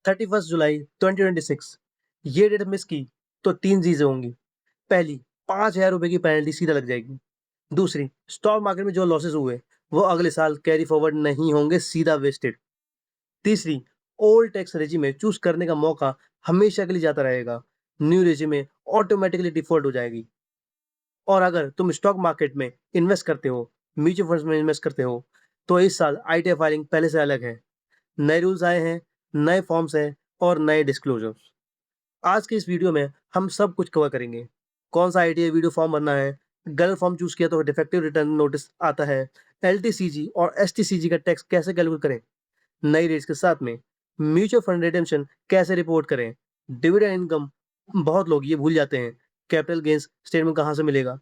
31 जुलाई 2026 ये date miss की तो 3 चीज़ें होंगी। पहली, ₹5000 की पेनल्टी सीधा लग जाएगी। दूसरी, स्टॉक मार्केट में जो लॉसेस हुए, वो अगले साल कैरी फॉरवर्ड नहीं होंगे, सीधा वेस्टेड। तीसरी, ओल्ड टैक्स रेजिम में चूज़ करने का मौका हमेशा के लिए जाता रहेगा। न्यू रेजिम में ऑटोमैटिकली डिफ़ॉल्ट हो जाएगी। और अगर तुम स्टॉक मार्केट में इन्वेस्ट करते हो, म्यूचुअल फंड्स में इन्वेस्ट करते हो, तो इस साल आईटीआर फाइलिंग पहले से अलग है। नए रूल्स आए हैं, नए फॉर्म्स हैं और नए डिस्क्लोजर्स। आज की इस वीडियो में हम सब कुछ कवर करेंगे। कौन सा आईटीआर वीडियो फॉर्म भरना है, गलत फॉर्म चूज़ किया तो डिफेक्टिव रिटर्न नोटिस आता है, एलटीसीजी और एसटीसीजी का टैक्स कैसे कैलकुलेट करें, नई रेट्स के साथ में म्यूचुअल फंड रिडेम्पशन कैसे रिपोर्ट करें, डिविडेंड इनकम बहुत लोग ये भूल जाते हैं, कैपिटल गेन्स स्टेटमेंट कहाँ से मिलेगा,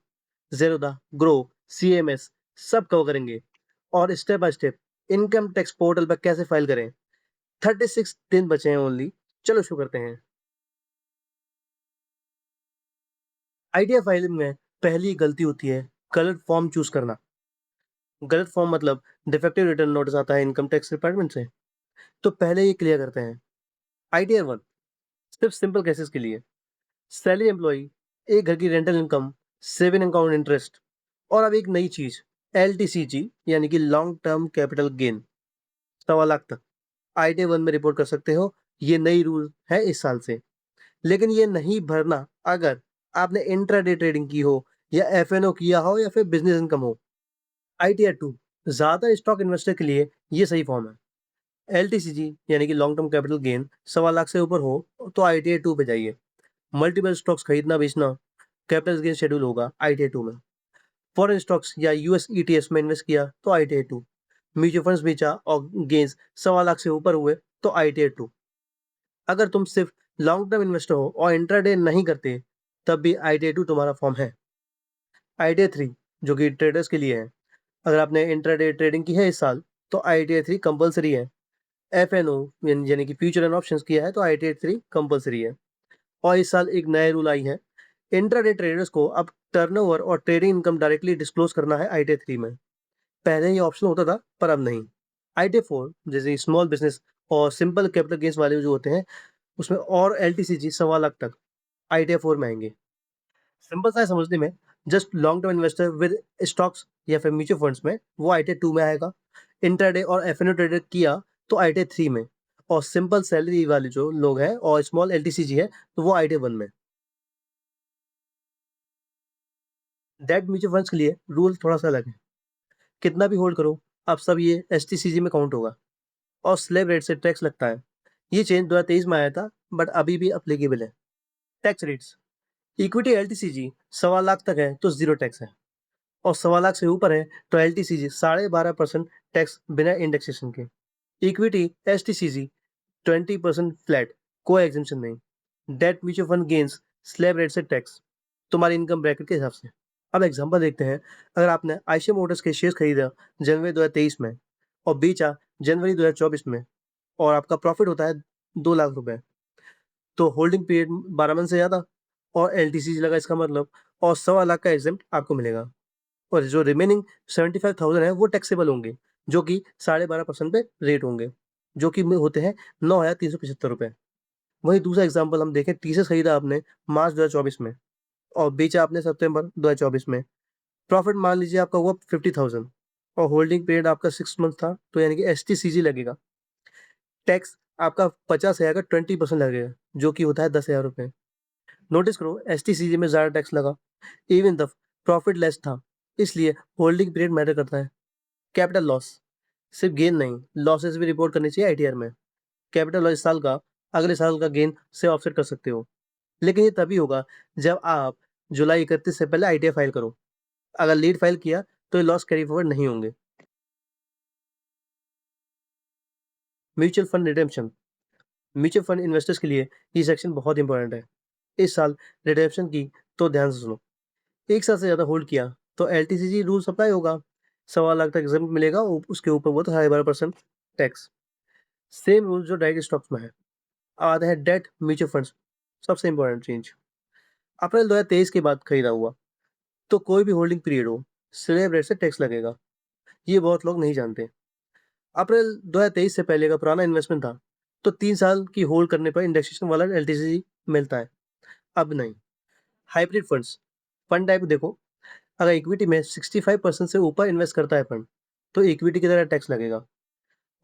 ज़ेरोधा, ग्रो, सीएमएस सब कवर करेंगे और step by step income tax portal पर कैसे फाइल करें। 36 दिन बचे हैं ओनली। चलो शुरू करते हैं। आइडिया फाइलिंग में पहली गलती होती है गलत फॉर्म चूज करना। गलत फॉर्म मतलब डिफेक्टिव रिटर्न नोटिस आता है इनकम टैक्स डिपार्टमेंट से। तो पहले ये क्लियर करते हैं। आइडिया वन सिर्फ सिंपल केसेस के लिए। सैलरी एम्प्लॉई, एक घर की rental income, saving account interest और अब एक नई चीज एलटीसीजी यानी कि long term capital gain 1.25 lakh तक आईटी वन में रिपोर्ट कर सकते हो। ये नई रूल है इस साल से। लेकिन ये नहीं भरना अगर आपने इंट्राडे ट्रेडिंग की हो या एफएनओ किया हो या फिर बिजनेस इनकम हो। आईटीआर टू ज्यादा स्टॉक इन्वेस्टर के लिए ये सही फॉर्म है। एलटीसीजी यानी कि long term capital gain 1.25 lakh से ऊपर हो तो आईटीआर टू पे जाइए। मल्टीपल स्टॉक्स खरीदना बेचना कैपिटल गेन शेड्यूल होगा आईटीआर टू में। फॉरेन स्टॉक्स या यूएस ईटीएफ में इन्वेस्ट किया तो आईटीआर टू। म्यूचुअल फंड्स बेचा और गेन्स 1.25 लाख से ऊपर हुए तो आईटीआर टू। अगर तुम सिर्फ लॉन्ग टर्म इन्वेस्टर हो और इंट्राडे नहीं करते तब भी आईटीआर टू तुम्हारा फॉर्म है। आईटीआर थ्री जो कि ट्रेडर्स के लिए है। अगर आपने इंट्राडे ट्रेडिंग की है इस साल तो आईटीआर थ्री कंपलसरी है। एफएनओ यानी कि फ्यूचर एंड ऑप्शंस किया है तो आईटीआर थ्री कंपलसरी है। और इस साल एक नया रूल आई है। इंट्राडे ट्रेडर्स को अब टर्नओवर और ट्रेडिंग इनकम डायरेक्टली डिस्क्लोज करना है आईटीआर थ्री में। पहले ये ऑप्शन होता था पर अब नहीं। आईटीआर फोर जैसे स्मॉल बिजनेस और सिंपल कैपिटल गेन्स वाले जो होते हैं उसमें और एलटीसीजी 1.25 लाख तक आईटीआर फोर में आएंगे। सिंपल सा है समझने में। Just long term investor with stocks या फिर म्यूचुअल फंड्स में वो आईटीआर टू में आएगा। इंट्राडे और एफएनओ ट्रेडर किया तो आईटीआर थ्री में। और सिंपल सैलरी वाले जो लोग हैं और स्मॉल एलटीसीजी है तो वो आईटीआर वन में। डेट म्यूचुअल फंड्स के लिए रूल थोड़ा सा अलग है। कितना भी होल्ड करो अब सब ये एसटीसीजी में काउंट होगा और स्लैब रेट से टैक्स लगता है। ये चेंज 2023 में आया था बट अभी भी अप्लीकेबल है। Tax rates equity LTCG 1.25 lakh तक है तो जीरो टैक्स है और 1.25 लाख से ऊपर है तो एलटीसीजी 12.5% टैक्स बिना इंडेक्सेशन के। इक्विटी एसटीसीजी 20% फ्लैट, कोई एग्जेम्पशन नहीं। Debt mutual fund gains slab rate से टैक्स तुम्हारी इनकम ब्रैकेट के हिसाब से। अब एग्जांपल देखते हैं। अगर आपने आयशर मोटर्स के शेयर खरीदा जनवरी 2023 में और बेचा जनवरी 2024 में और आपका प्रॉफिट होता है 2 लाख रुपए, तो होल्डिंग पीरियड 12 मंथ से ज़्यादा और एलटीसीजी लगा इसका मतलब, और 1.25 लाख का एग्जेम्प्ट आपको मिलेगा। और जो रिमेनिंग 75,000 है वो टैक्सेबल होंगे जो कि 12.5% पे रेट होंगे, जो कि होते हैं 9,375 रुपये। वहीं दूसरा एग्जांपल हम देखें, टी शर्ट खरीदा आपने मार्च 2024 में और बेचा आपने सितंबर 2024 में। प्रॉफिट मान लीजिए आपका हुआ 50,000 और होल्डिंग पीरियड आपका 6 मंथ था, तो यानी कि एसटीसीजी लगेगा। टैक्स आपका 50,000 का 20% लगेगा जो कि होता है 10,000 रुपये। नोटिस करो एसटीसीजी में ज़्यादा टैक्स लगा इवन द प्रॉफिट लेस था, इसलिए होल्डिंग पीरियड मैटर करता है। कैपिटल लॉस, सिर्फ गेन नहीं लॉसेस भी रिपोर्ट करनी चाहिए आईटीआर में। कैपिटल लॉस इस साल का अगले साल का गेन से ऑफसेट कर सकते हो, लेकिन ये तभी होगा जब आप जुलाई 31 से पहले आईटीआर फाइल करो। अगर लेट फाइल किया तो ये लॉस कैरी फॉरवर्ड नहीं होंगे। Mutual fund redemption, mutual fund investors के लिए ये सेक्शन बहुत इंपॉर्टेंट है। इस साल रिडेम्पशन की तो ध्यान से सुनो। एक साल से ज़्यादा होल्ड किया तो एलटीसीजी रूल्स अप्लाई होगा। 1.25 लाख तक एग्जाम्प्ट मिलेगा, उसके ऊपर वो तो 12.5% टैक्स। सेम रूल जो डायरेक्ट स्टॉक्स में है। अब आते हैं डेट म्यूचुअल फंड्स, सबसे इंपॉर्टेंट चेंज। अप्रैल 2023 के बाद खरीदा हुआ तो कोई भी होल्डिंग पीरियड हो स्लैब रेट से टैक्स लगेगा। ये बहुत लोग नहीं जानते। अप्रैल 2023 से पहले का पुराना इन्वेस्टमेंट था तो 3 साल की होल्ड करने पर इंडेक्सेशन वाला एलटीसी मिलता है। अब नहीं। हाइब्रिड फंड्स, फंड टाइप देखो, अगर इक्विटी में 65% से ऊपर इन्वेस्ट करता है फंड, तो इक्विटी की तरह टैक्स लगेगा,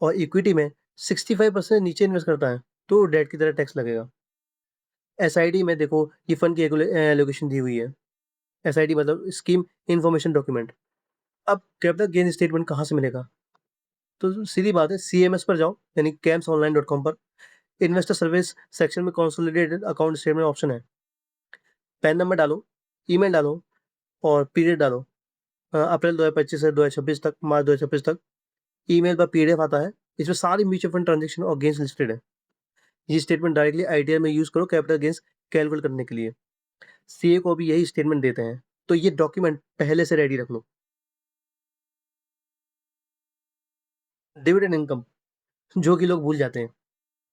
और इक्विटी में 65% नीचे इन्वेस्ट करता है, तो डेट की तरह टैक्स लगेगा। एसआईडी में देखो, ये फंड की एलोकेशन दी हुई है। एसआईडी मतलब स्कीम इन्फॉर्मेशन डॉक्यूमेंट। अब कैपिटल गेन स्टेटमेंट कहाँ से मिलेगा? तो सीधी बात है, सीएमएस पर जाओ, यानी CAMSonline.com पर। इन्वेस्टर सर्विस सेक्शन में कंसोलिडेटेड अकाउंट स्टेटमेंट ऑप्शन है। पैन नंबर डालो, ईमेल डालो और पीरियड डालो। अप्रैल 2025 से 2026 तक, मार्च 2026 तक। ईमेल पर पीडीएफ आता है, इसमें सारी म्यूचुअल फंड ट्रांजेक्शन और गेन्स लिस्टेड है। ये स्टेटमेंट डायरेक्टली आईटीआर में यूज करो कैपिटल गेन्स कैलकुलेट करने के लिए। सीए को भी यही स्टेटमेंट देते हैं, तो ये डॉक्यूमेंट पहले से रेडी रख लो। डिविडेंड इनकम, जो कि लोग भूल जाते हैं।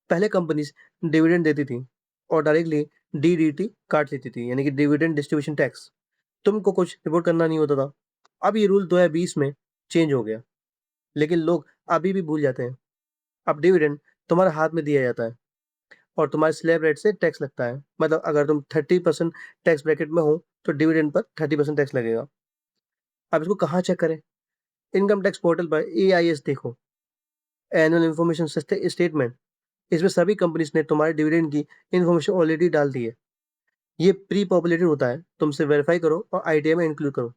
पहले कंपनीज डिविडेंड देती थी और डायरेक्टली डीडीटी काट लेती थी, यानी कि डिविडेंड डिस्ट्रीब्यूशन टैक्स। तुमको कुछ रिपोर्ट करना नहीं होता था। अब ये रूल 2020 में चेंज हो गया, लेकिन लोग अभी भी भूल जाते हैं। अब डिविडेंड तुम्हारे हाथ में दिया जाता है और तुम्हारे स्लैब रेट से टैक्स लगता है। मतलब अगर तुम 30% टैक्स ब्रैकेट में हो, तो डिविडेंड पर 30% टैक्स लगेगा। अब इसको कहाँ चेक करें? इनकम टैक्स पोर्टल पर AIS देखो, एनुअल इन्फॉर्मेशन स्टेटमेंट। इसमें सभी कंपनीज ने तुम्हारे डिविडेंड की इन्फॉर्मेशन ऑलरेडी डाल दी है। ये प्री पॉपुलेटेड होता है, तुमसे वेरीफाई करो और आईटीआई में इंक्लूड करो।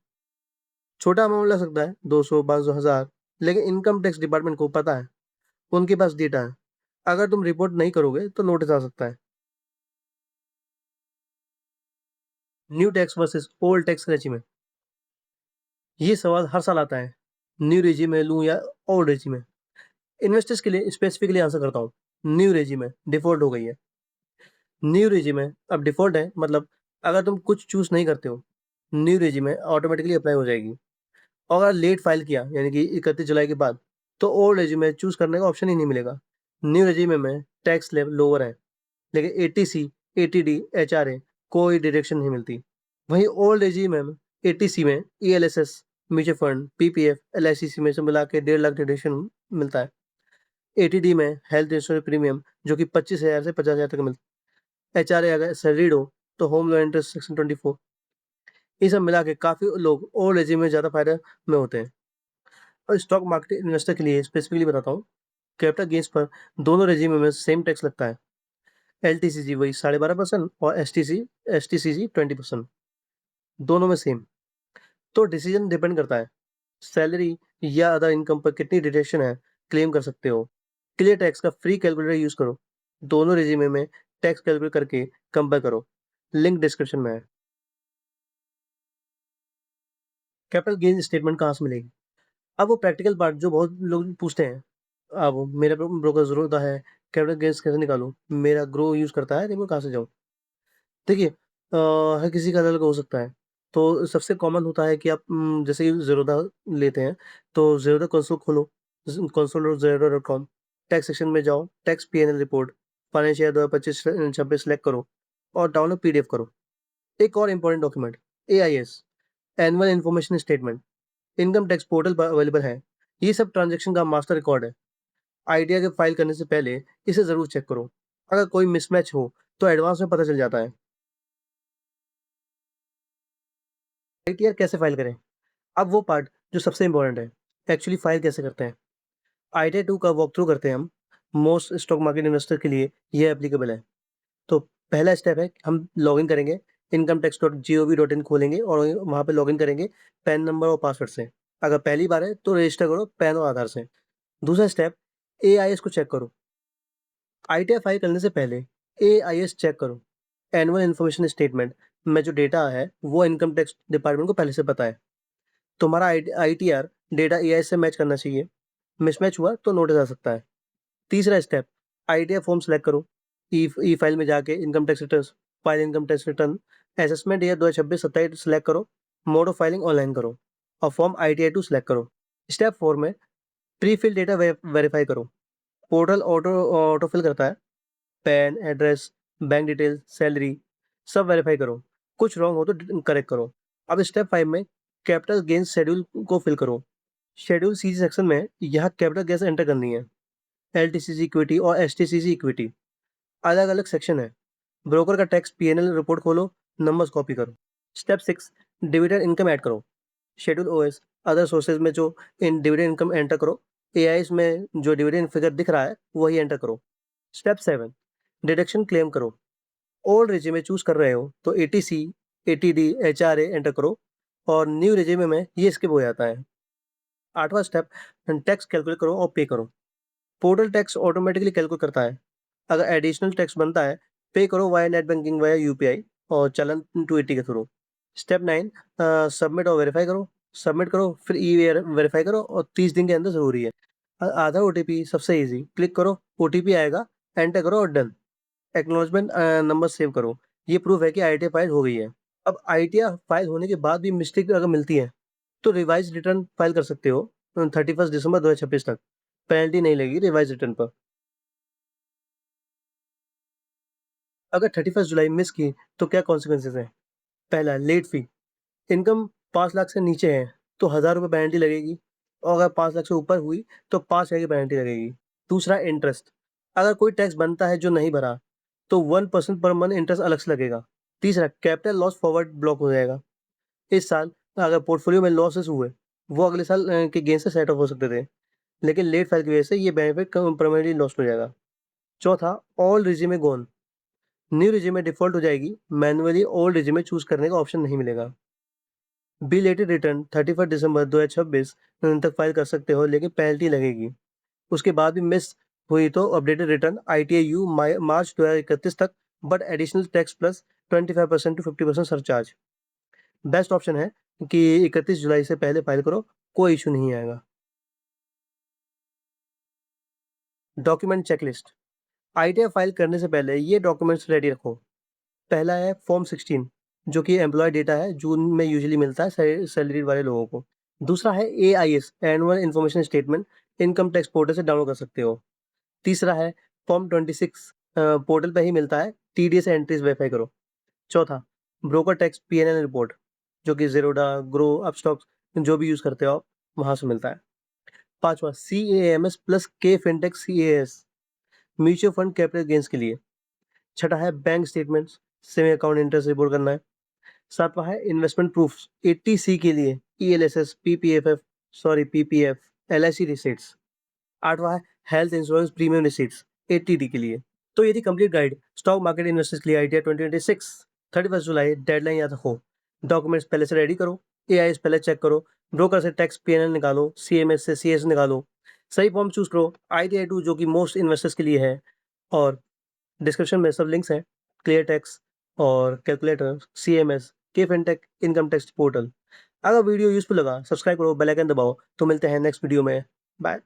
छोटा अमाउंट लग सकता है, 200, 500, 1000, लेकिन इनकम टैक्स डिपार्टमेंट को पता है, उनके पास डेटा है। अगर तुम रिपोर्ट नहीं करोगे तो नोटिस आ सकता है। New tax versus old tax regime, ये सवाल हर साल आता है। न्यू रेजिम में लूँ या ओल्ड रेजिम में? इन्वेस्टर्स के लिए स्पेसिफिकली आंसर करता हूँ। न्यू रेजिम है, डिफॉल्ट हो गई है। न्यू रेजिम है, अब डिफॉल्ट है, मतलब अगर तुम कुछ चूज नहीं करते हो, न्यू रेजिम है ऑटोमेटिकली अप्लाई हो जाएगी। और अगर लेट फाइल किया, यानी कि 31 जुलाई के बाद, तो ओल्ड रेजिम में चूज करने का ऑप्शन ही नहीं मिलेगा। न्यू रेजिम में टैक्स स्लैब लोअर है, लेकिन एटीसी, एटीडी, एचआरए कोई डिडक्शन नहीं मिलती। वहीं ओल्ड रेजिम में, एटीसी में ELSS, mutual fund, PPF, LIC में से मिला के 1.5 लाख डिडक्शन मिलता है। एटीडी में हेल्थ इंश्योरेंस प्रीमियम, जो कि 25,000 से 50,000 तक मिलता है। एचआरए अगर सैलरीड हो, तो होम लोन इंटरेस्ट सेक्शन 24। ये सब मिला के काफ़ी लोग ओल्ड रेजिम में ज़्यादा फायदा में होते हैं। और स्टॉक मार्केट इन्वेस्टर के लिए स्पेसिफिकली बताता हूँ, कैपिटल गेन्स पर दोनों रेजिम में सेम टैक्स लगता है। एलटीसीजी वही 12.5% और एसटीसीजी 20%, दोनों में सेम। तो डिसीजन डिपेंड करता है, सैलरी या अदर इनकम पर कितनी डिडक्शन है क्लेम कर सकते हो। क्लियर टैक्स का फ्री कैलकुलेटर यूज करो, दोनों रेजिमे में टैक्स कैलकुलेट करके कंपेयर करो। लिंक डिस्क्रिप्शन में है। कैपिटल गेन स्टेटमेंट कहाँ से मिलेगी? अब वो प्रैक्टिकल पार्ट जो बहुत लोग पूछते हैं। अब मेरा ब्रोकर जरूर होता है, कैपिटल गेन्स कैसे निकालूं, मेरा ग्रो यूज करता है, रिमूव कहाँ से जाऊँ? देखिए, हर किसी का अलग हो सकता है। तो सबसे कॉमन होता है कि आप जैसे कि ज़ेरोधा लेते हैं, तो ज़ेरोधा कंसोल खोलो, console.zerodha.com, टैक्स सेक्शन में जाओ, tax PNL report, financial year 2025-26 select करो और डाउनलोड पीडीएफ करो। एक और important document, AIS, annual information statement, income tax portal पर अवेलेबल है। ये सब ट्रांज़ैक्शन का मास्टर रिकॉर्ड है। आईटीआर के फाइल करने से पहले इसे ज़रूर चेक करो। अगर कोई मिसमैच हो, तो एडवांस में पता चल जाता है। आईटीआर कैसे फाइल करें? अब वो पार्ट जो सबसे इम्पोर्टेंट है, एक्चुअली फाइल कैसे करते हैं? आईटीआर 2 का वॉक थ्रू करते हैं हम। मोस्ट स्टॉक मार्केट इन्वेस्टर के लिए ये एप्लीकेबल है। तो पहला स्टेप है, हम लॉगिन करेंगे, incometax.gov.in खोलेंगे और वहाँ पे लॉगिन करेंगे पैन नंबर और पासवर्ड से। अगर पहली बार है तो रजिस्टर करो पैन और आधार से। दूसरा स्टेप, एआईएस को चेक करो। आईटीआर फाइल करने से पहले एआईएस चेक करो। एनुअल इन्फॉर्मेशन स्टेटमेंट में जो डेटा है, वो इनकम टैक्स डिपार्टमेंट को पहले से पता है। तुम्हारा आईटीआर डेटा एआई से मैच करना चाहिए। मिसमैच हुआ तो नोटिस आ सकता है। तीसरा स्टेप, आईटीआर फॉर्म सेलेक्ट करो। ई फाइल में जाके income tax return, file income tax return, assessment year 2026-27 select करो। मोड ऑफ फाइलिंग ऑनलाइन करो और फॉर्म आईटीआर 2 सेलेक्ट करो। स्टेप 4 में प्री फिल डेटा वेरीफाई करो। पोर्टल ऑटो फिल करता है। Pan, address, bank detail, salary सब वेरीफाई करो। कुछ रॉन्ग हो तो करेक्ट करो। अब स्टेप 5 में कैपिटल गेन्स शेड्यूल को फिल करो। शेड्यूल सी सेक्शन में यहाँ कैपिटल गेन्स एंटर करनी है। एलटीसीसी इक्विटी और एसटीसीसी इक्विटी। अलग-अलग सेक्शन है। ब्रोकर का टैक्स पीएनएल रिपोर्ट खोलो, नंबर्स कॉपी करो। स्टेप 6 डिविडेंड इनकम ऐड करो। शेड्यूल ओएस अदर सोर्सेज में जो इन डिविडेंड इनकम एंटर करो। एआईएस में जो डिविडेंड फिगर दिख रहा है वही एंटर करो। स्टेप 7 डिडक्शन क्लेम करो। ओल्ड रेजिमे चूज कर रहे हो तो एटीसी, एटीडी, एचआरए एंटर करो और न्यू रेजिमे में ये स्किप हो जाता है। 8वां स्टेप टैक्स कैलकुलेट करो और पे करो। पोर्टल टैक्स ऑटोमेटिकली कैलकुलेट करता है। अगर एडिशनल टैक्स बनता है, पे करो via net banking, via UPI और चलन 280 के थ्रू। स्टेप 9 सबमिट और वेरीफाई करो। सबमिट करो फिर ई वेरीफाई करो और 30 दिन के अंदर ज़रूरी है। आधार ओटीपी सबसे ईज़ी, क्लिक करो, ओटीपी आएगा, एंटर करो और डन। एक्नॉलेजमेंट नंबर सेव करो। ये प्रूफ है कि आईटीआर फाइल हो गई है। अब आईटीआर फाइल होने के बाद भी मिस्टेक अगर मिलती है, तो रिवाइज़ रिटर्न फाइल कर सकते हो 31 दिसंबर 2026 तक। पेनल्टी नहीं लगेगी रिवाइज़ रिटर्न पर। अगर 31 जुलाई मिस की तो क्या कॉन्सिक्वेंसेज़ हैं? पहला लेट फ़ी, इनकम 5 लाख से नीचे है तो ₹1000 पेनल्टी लगेगी और अगर 5 लाख से ऊपर हुई तो 5,000 की पेनल्टी लगेगी। दूसरा इंटरेस्ट, अगर कोई टैक्स बनता है जो नहीं भरा तो 1% पर मंथ इंटरेस्ट अलग से लगेगा। तीसरा कैपिटल लॉस फॉरवर्ड ब्लॉक हो जाएगा। इस साल अगर पोर्टफोलियो में लॉसेस हुए, वो अगले साल के गेन से सेट ऑफ हो सकते थे, लेकिन लेट फाइल की वजह से ये बेनिफिट परमानेंटली लॉस्ट हो जाएगा। चौथा ओल्ड रेज़्यूमे गोन, न्यू रेज़्यूमे डिफ़ॉल्ट हो जाएगी, मैन्युअली ओल्ड रेज़्यूमे चूज़ करने का ऑप्शन नहीं मिलेगा। बिलेटेड रिटर्न 31 दिसंबर 2026 तक फाइल कर सकते हो, लेकिन पेनल्टी लगेगी। उसके बाद भी मिस हुई तो अपडेटेड रिटर्न आईटीआईयू मार्च 2031 तक, but additional tax plus 25% to 50% surcharge. Best option है कि 31 जुलाई से पहले फाइल करो, कोई इश्यू नहीं आएगा। डॉक्यूमेंट चेकलिस्ट, आईटीआर फाइल करने से पहले ये डॉक्यूमेंट्स रेडी रखो। पहला है फॉर्म 16 जो कि एम्प्लॉय डेटा है, जून में यूजुअली मिलता है सैलरी वाले लोगों को। दूसरा है AIS annual information statement, income tax portal से डाउनलोड कर सकते हो। तीसरा है फॉर्म 26 पोर्टल पे ही मिलता है, टीडीएस एंट्रीज वेरीफाई करो। चौथा ब्रोकर टैक्स पीएनएल रिपोर्ट जो कि ज़ेरोडा, ग्रो, अपस्टॉक्स जो भी यूज़ करते हो आप, वहाँ से मिलता है। पाँचवाँ सीएएमएस plus K fintech CAS mutual fund capital gains के लिए। छठा है bank statements, saving account interest report करना है। सातवां है इन्वेस्टमेंट प्रूफ्स 80सी के लिए ईएलएसएस, पीपीएफ, एलआईसी रिसीट्स। आठवां है हेल्थ इंश्योरेंस प्रीमियम रिसीट्स 80डी के लिए। तो ये थी complete guide stock market investors के लिए आइडिया 2026। 31 जुलाई डेडलाइन याद रखो। डॉक्यूमेंट्स पहले से रेडी करो, एआईएस पहले चेक करो, ब्रोकर से टैक्स पीएनएल निकालो, सीएमएस से सीएस निकालो, सही फॉर्म चूज करो, आईटीआई टू जो कि मोस्ट इन्वेस्टर्स के लिए है, और डिस्क्रिप्शन में सब लिंक्स हैं, क्लियर टैक्स और calculator, CMS, K fintech, income tax portal. अगर वीडियो यूजफुल लगा सब्सक्राइब करो, बेल आइकन दबाओ। तो मिलते हैं नेक्स्ट वीडियो में। बाय।